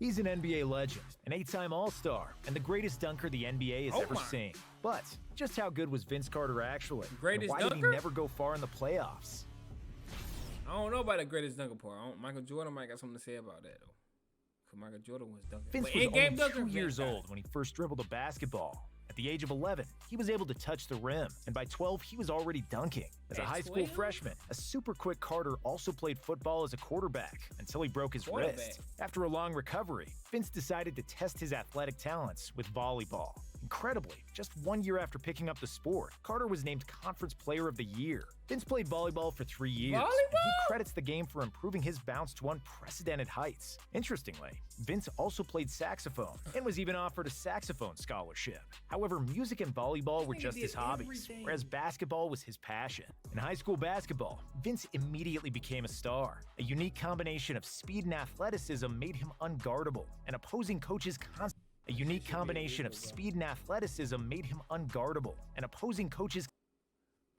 He's an NBA legend, an 8-time All-Star, and the greatest dunker the NBA has ever seen. But just how good was Vince Carter actually? Greatest why dunker? did he never go far in the playoffs? I don't know about the greatest dunker part. Michael Jordan might got something to say about that, though. Because Michael Jordan was dunking. Vince was only 2 years old when he first dribbled a basketball. At the age of 11, he was able to touch the rim, and by 12, he was already dunking. As a high school freshman, a super quick Carter also played football as a quarterback until he broke his wrist. After a long recovery, Vince decided to test his athletic talents with volleyball. Incredibly, just 1 year after picking up the sport, Carter was named Conference Player of the Year. Vince played volleyball for 3 years, and he credits the game for improving his bounce to unprecedented heights. Interestingly, Vince also played saxophone and was even offered a saxophone scholarship. However, music and volleyball were just his hobbies, whereas basketball was his passion. In high school basketball, Vince immediately became a star. A unique combination of speed and athleticism made him unguardable, and opposing coaches constantly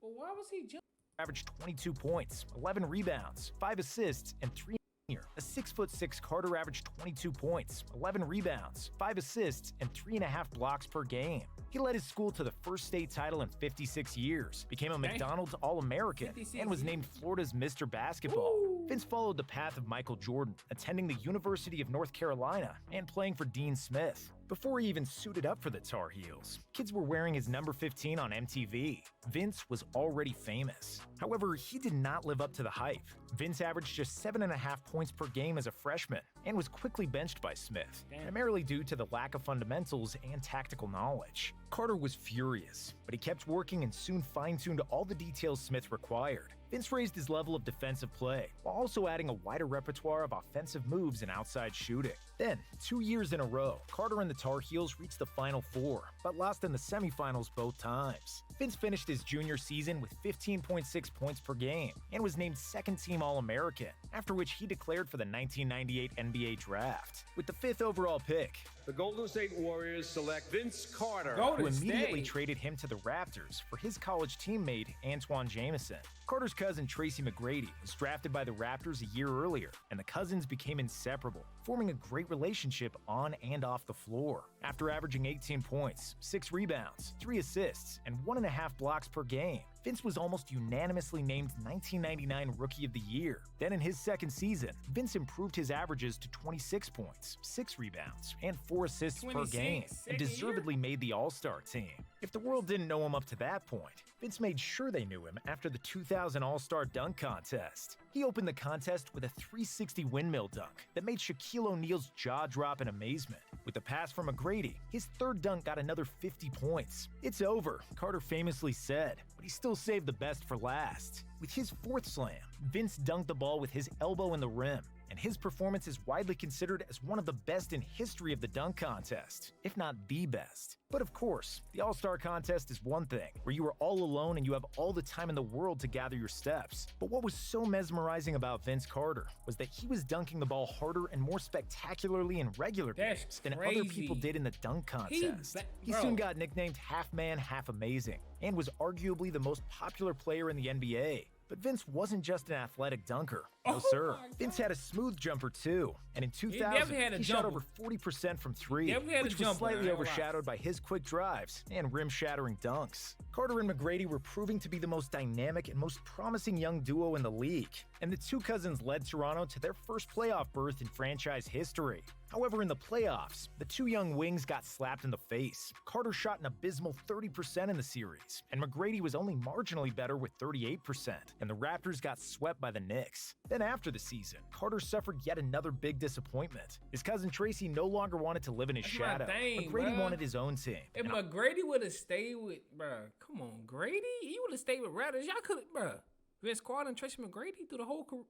But why was he jumping? Averaged 22 points, 11 rebounds, 5 assists, and 3. A 6'6" Carter averaged 22 points, 11 rebounds, 5 assists, and 3.5 blocks per game. He led his school to the first state title in 56 years, became a McDonald's All-American, and was named Florida's Mr. Basketball. Vince followed the path of Michael Jordan, attending the University of North Carolina and playing for Dean Smith. Before he even suited up for the Tar Heels, kids were wearing his number 15 on MTV. Vince was already famous. However, he did not live up to the hype. Vince averaged just 7.5 points per game as a freshman and was quickly benched by Smith, primarily due to the lack of fundamentals and tactical knowledge. Carter was furious, but he kept working and soon fine-tuned all the details Smith required. Vince raised his level of defensive play, while also adding a wider repertoire of offensive moves and outside shooting. Then, 2 years in a row, Carter and the Tar Heels reached the Final Four, but lost in the semifinals both times. Vince finished his junior season with 15.6 points per game and was named second-team All-American, after which he declared for the 1998 NBA Draft. With the 5th overall pick, the Golden State Warriors select Vince Carter, who immediately traded him to the Raptors for his college teammate Antoine Jamison. Carter's cousin Tracy McGrady was drafted by the Raptors a year earlier, and the cousins became inseparable, forming a great relationship on and off the floor. After averaging 18 points, 6 rebounds, 3 assists, and 1.5 blocks per game, Vince was almost unanimously named 1999 Rookie of the Year. Then in his second season, Vince improved his averages to 26 points, 6 rebounds, and 4 assists per game, and deservedly made the All-Star team. If the world didn't know him up to that point, Vince made sure they knew him after the 2000 All-Star Dunk Contest. He opened the contest with a 360 windmill dunk that made Shaquille O'Neal's jaw drop in amazement. With a pass from McGrady, his third dunk got another 50 points. "It's over," Carter famously said, but he still saved the best for last. With his fourth slam, Vince dunked the ball with his elbow in the rim, and his performance is widely considered as one of the best in history of the dunk contest, if not the best. But of course, the All-Star contest is one thing, where you are all alone and you have all the time in the world to gather your steps. But what was so mesmerizing about Vince Carter was that he was dunking the ball harder and more spectacularly in regular games than other people did in the dunk contest. He soon got nicknamed Half Man, Half Amazing, and was arguably the most popular player in the NBA. But Vince wasn't just an athletic dunker. No, sir. Vince had a smooth jumper, too. And in 2000, he shot over 40% from 3, which was slightly overshadowed by his quick drives and rim-shattering dunks. Carter and McGrady were proving to be the most dynamic and most promising young duo in the league, and the two cousins led Toronto to their first playoff berth in franchise history. However, in the playoffs, the two young wings got slapped in the face. Carter shot an abysmal 30% in the series, and McGrady was only marginally better with 38%, and the Raptors got swept by the Knicks. Then after the season, Carter suffered yet another big disappointment. His cousin Tracy no longer wanted to live in his shadow. McGrady wanted his own team. If McGrady would have stayed with, bruh, come on, Grady, he would have stayed with Raptors. Y'all could, bruh. Vince Carter and Tracy McGrady through their whole career.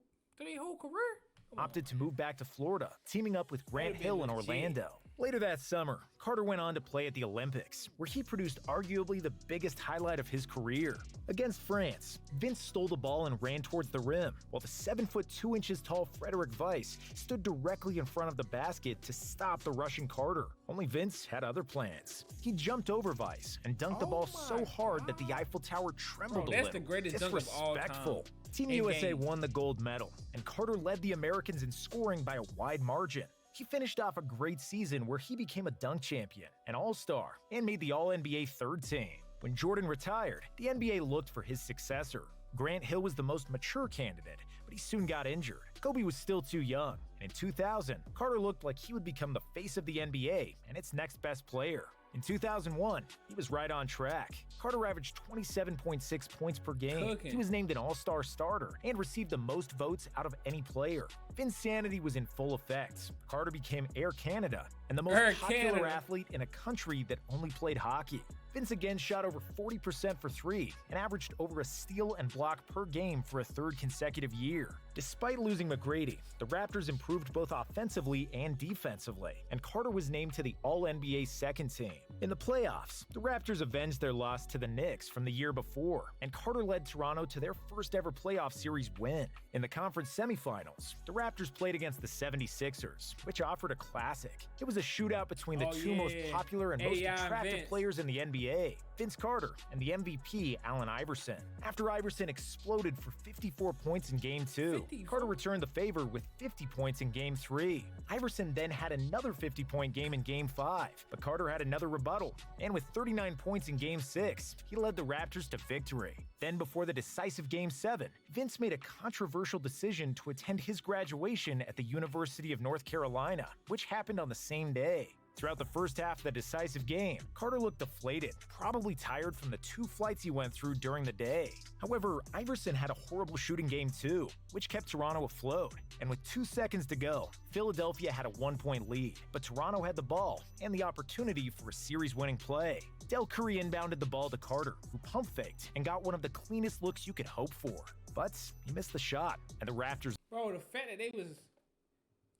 Opted to move back to Florida, teaming up with Grant Hill in Orlando. Later that summer, Carter went on to play at the Olympics, where he produced arguably the biggest highlight of his career. Against France, Vince stole the ball and ran towards the rim, while the 7' 2" tall Frederick Weiss stood directly in front of the basket to stop the Russian Carter. Only Vince had other plans. He jumped over Weiss and dunked the ball so hard that the Eiffel Tower trembled a little. That's the greatest dunk of all time. Team USA won the gold medal, and Carter led the Americans in scoring by a wide margin. He finished off a great season where he became a dunk champion, an all-star, and made the All-NBA third team. When Jordan retired, the NBA looked for his successor. Grant Hill was the most mature candidate, but he soon got injured. Kobe was still too young, and in 2000, Carter looked like he would become the face of the NBA and its next best player. In 2001, he was right on track. Carter averaged 27.6 points per game. Cooking. He was named an all-star starter and received the most votes out of any player. Vinceanity was in full effect. Carter became Air Canada and the most Air popular Canada. athlete in a country that only played hockey. Vince again shot over 40% for three and averaged over a steal and block per game for a third consecutive year. Despite losing McGrady, the Raptors improved both offensively and defensively, and Carter was named to the All-NBA second team. In the playoffs, the Raptors avenged their loss to the Knicks from the year before, and Carter led Toronto to their first ever playoff series win. In the conference semifinals, the Raptors played against the 76ers, which offered a classic. It was a shootout between the two most popular and most attractive players in the NBA, Vince Carter and the MVP, Allen Iverson. After Iverson exploded for 54 points in Game 2, Carter returned the favor with 50 points in Game 3. Iverson then had another 50-point game in Game 5, but Carter had another rebuttal, and with 39 points in Game 6, he led the Raptors to victory. Then before the decisive Game 7, Vince made a controversial decision to attend his graduation at the University of North Carolina, which happened on the same day. Throughout the first half of the decisive game, Carter looked deflated, probably tired from the 2 flights he went through during the day. However, Iverson had a horrible shooting game too, which kept Toronto afloat. And with 2 seconds to go, Philadelphia had a 1-point lead, but Toronto had the ball and the opportunity for a series-winning play. Del Curry inbounded the ball to Carter, who pump-faked and got one of the cleanest looks you could hope for. But he missed the shot, and the Raptors Bro, the fact that they was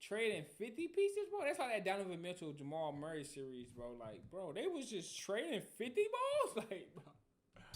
trading 50 pieces, bro, that's like that Donovan Mitchell, Jamal Murray series, bro. Like, bro, they was just trading 50 balls? Like, bro.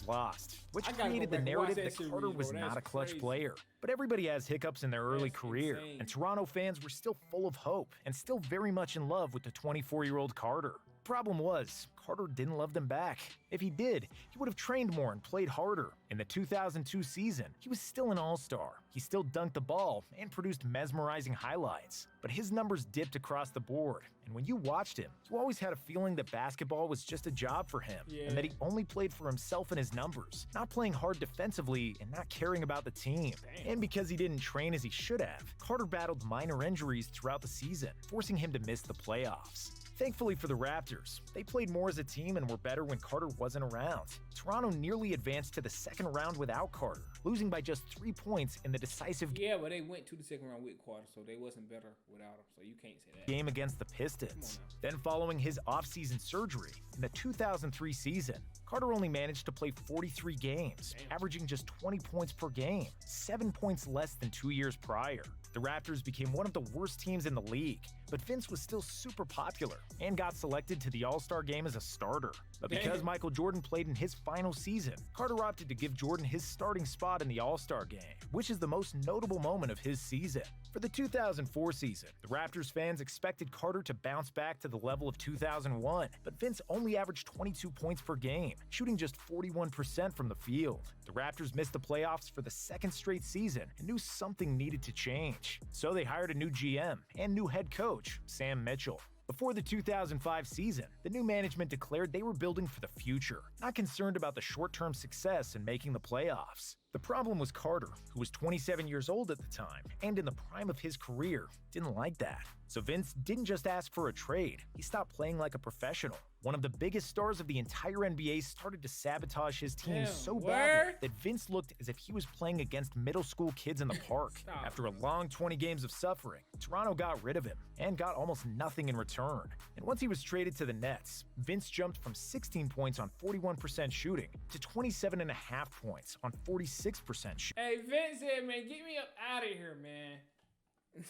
lost, which I gotta created go the back and watch narrative that that Carter series, was bro. not a That's clutch crazy. player. But everybody has hiccups in their early That's career, insane. and Toronto fans were still full of hope and still very much in love with the 24-year-old Carter. Problem was, Carter didn't love them back. If he did, he would have trained more and played harder. In the 2002 season, he was still an all-star. He still dunked the ball and produced mesmerizing highlights. But his numbers dipped across the board, and when you watched him, you always had a feeling that basketball was just a job for him, and that he only played for himself and his numbers, not playing hard defensively and not caring about the team. And because he didn't train as he should have, Carter battled minor injuries throughout the season, forcing him to miss the playoffs. Thankfully for the Raptors, they played more as a team and were better when Carter wasn't around. Toronto nearly advanced to the second round without Carter, losing by just 3 points in the decisive Yeah, but they went to the second round with Carter, so they wasn't better without him. So you can't say that. game against the Pistons. Then following his offseason surgery, in the 2003 season, Carter only managed to play 43 games, averaging just 20 points per game, 7 points less than 2 years prior. The Raptors became one of the worst teams in the league, but Vince was still super popular and got selected to the All-Star game as a starter. But because Michael Jordan played in his final season, Carter opted to give Jordan his starting spot in the All-Star game, which is the most notable moment of his season. For the 2004 season, the Raptors fans expected Carter to bounce back to the level of 2001, but Vince only averaged 22 points per game, shooting just 41% from the field. The Raptors missed the playoffs for the second straight season and knew something needed to change. So they hired a new GM and new head coach, Sam Mitchell. Before the 2005 season, the new management declared they were building for the future, not concerned about the short-term success in making the playoffs. The problem was Carter, who was 27 years old at the time, and in the prime of his career, didn't like that. So Vince didn't just ask for a trade, he stopped playing like a professional. One of the biggest stars of the entire NBA started to sabotage his team so badly that Vince looked as if he was playing against middle school kids in the park. After a long 20 games of suffering, Toronto got rid of him and got almost nothing in return. And once he was traded to the Nets, Vince jumped from 16 points on 41% shooting to 27.5 points on 46% shooting. Hey, Vince said, man, get me up out of here, man.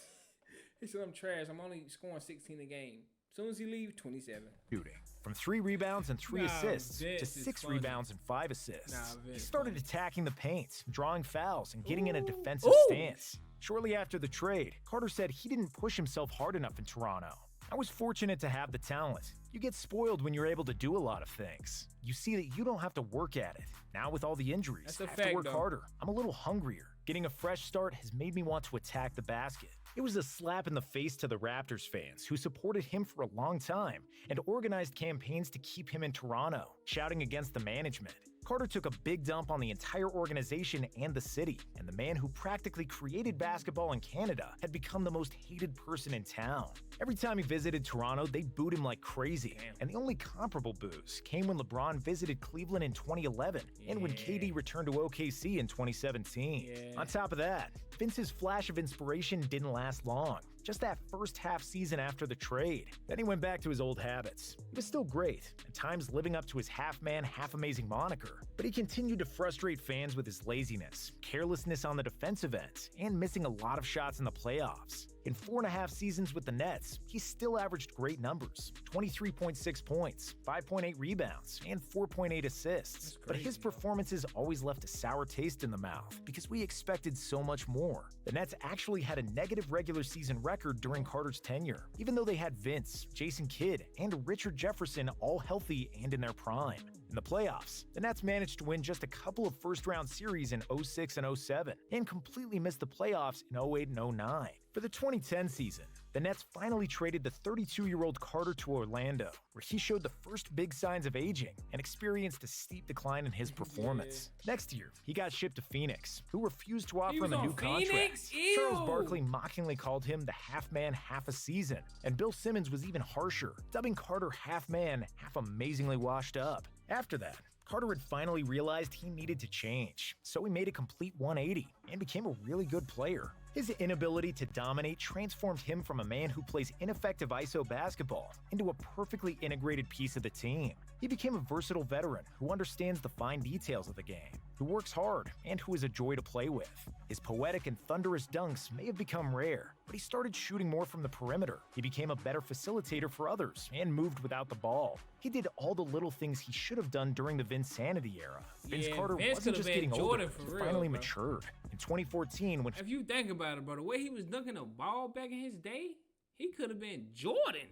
He said I'm trash. I'm only scoring 16 a game. As soon as he leaves, 27. Shooting. From 3 rebounds and 3 assists Vince to is 6 funny. rebounds and 5 assists. He Vince started funny. attacking the paint, drawing fouls, and getting in a defensive stance. Shortly after the trade, Carter said he didn't push himself hard enough in Toronto. I was fortunate to have the talent. You get spoiled when you're able to do a lot of things. You see that you don't have to work at it. Now with all the injuries, That's a I have to fact, work though. harder. I'm a little hungrier. Getting a fresh start has made me want to attack the basket. It was a slap in the face to the Raptors fans who supported him for a long time and organized campaigns to keep him in Toronto, shouting against the management. Carter took a big dump on the entire organization and the city, and the man who practically created basketball in Canada had become the most hated person in town. Every time he visited Toronto, they booed him like crazy, and the only comparable boos came when LeBron visited Cleveland in 2011 and when KD returned to OKC in 2017. On top of that, Vince's flash of inspiration didn't last long. Just that first half season after the trade. Then he went back to his old habits. He was still great, at times living up to his half-man, half-amazing moniker, but he continued to frustrate fans with his laziness, carelessness on the defensive end, and missing a lot of shots in the playoffs. In 4.5 seasons with the Nets, he still averaged great numbers: 23.6 points, 5.8 rebounds, and 4.8 assists. But his performances always left a sour taste in the mouth because we expected so much more. The Nets actually had a negative regular season record during Carter's tenure, even though they had Vince, Jason Kidd, and Richard Jefferson all healthy and in their prime. In the playoffs, the Nets managed to win just a couple of first-round series in 06 and 07, and completely missed the playoffs in 08 and 09. For the 2010 season, the Nets finally traded the 32-year-old Carter to Orlando, where he showed the first big signs of aging and experienced a steep decline in his performance. Next year, he got shipped to Phoenix, who refused to offer him a new contract. Charles Barkley mockingly called him the half-man, half-a-season, and Bill Simmons was even harsher, dubbing Carter half-man, half-amazingly washed up. After that, Carter had finally realized he needed to change, so he made a complete 180 and became a really good player. His inability to dominate transformed him from a man who plays ineffective ISO basketball into a perfectly integrated piece of the team. He became a versatile veteran who understands the fine details of the game, who works hard, and who is a joy to play with. His poetic and thunderous dunks may have become rare, but he started shooting more from the perimeter. He became a better facilitator for others and moved without the ball. He did all the little things he should have done during the Vinceanity era. Vince Carter wasn't just getting older, he finally matured. In 2014, when if you think about it, bro, the way he was dunking the ball back in his day, he could have been Jordan.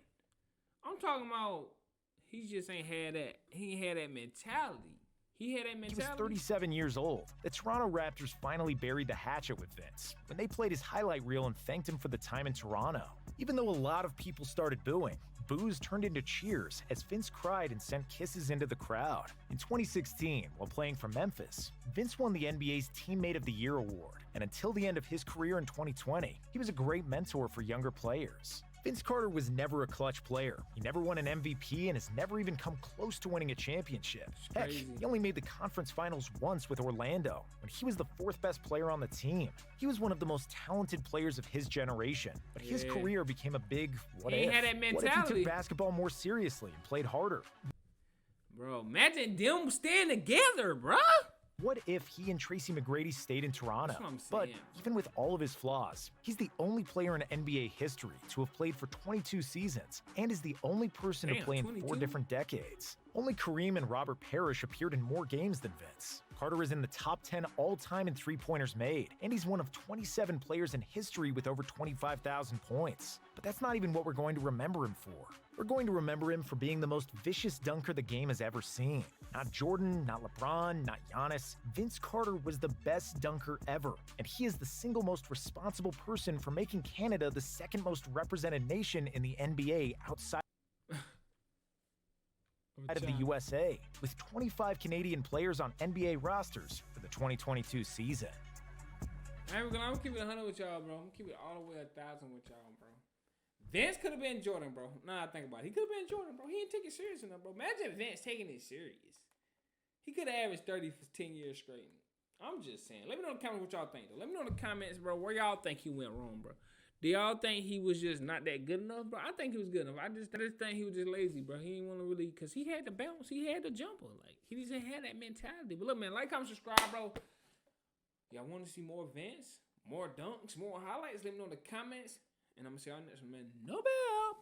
I'm talking about he just ain't had that. He ain't had that mentality. He had that mentality. He was 37 years old. The Toronto Raptors finally buried the hatchet with Vince when they played his highlight reel and thanked him for the time in Toronto. Even though a lot of people started booing, boos turned into cheers as Vince cried and sent kisses into the crowd. In 2016, while playing for Memphis, Vince won the NBA's Teammate of the Year award, and until the end of his career in 2020, he was a great mentor for younger players. Vince Carter was never a clutch player. He never won an MVP and has never even come close to winning a championship. Heck, he only made the conference finals once with Orlando, when he was the fourth best player on the team. He was one of the most talented players of his generation, but his career became a big what if. Had that mentality. What if he took basketball more seriously and played harder? Bro, imagine them staying together, bro. What if he and Tracy McGrady stayed in Toronto? But even with all of his flaws, he's the only player in NBA history to have played for 22 seasons and is the only person to play in 4 different decades. Only Kareem and Robert Parrish appeared in more games than Vince. Carter is in the top 10 all-time in three-pointers made, and he's one of 27 players in history with over 25,000 points. But that's not even what we're going to remember him for. We're going to remember him for being the most vicious dunker the game has ever seen. Not Jordan, not LeBron, not Giannis. Vince Carter was the best dunker ever, and he is the single most responsible person for making Canada the second most represented nation in the NBA outside of the USA, with 25 Canadian players on NBA rosters for the 2022 season. I'm gonna keep it 100 with y'all, bro. I'm gonna keep it all the way 1,000 with y'all, bro. Vince could have been Jordan, bro. Nah, I think about it. He could have been Jordan, bro. He didn't take it serious enough, bro. Imagine Vince taking it serious. He could have averaged 30 for 10 years straight. I'm just saying. Let me know in the comments what y'all think, though. Let me know in the comments, bro, where y'all think he went wrong, bro. Do y'all think he was just not that good enough, bro? I think he was good enough. I just think he was just lazy, bro. He didn't want to really, because he had the bounce. He had the jumper. Like, he just didn't have that mentality. But look, man, like, comment, subscribe, bro. Y'all want to see more Vince, more dunks, more highlights? Let me know in the comments. And I'm going to see y'all next one, man. No bell.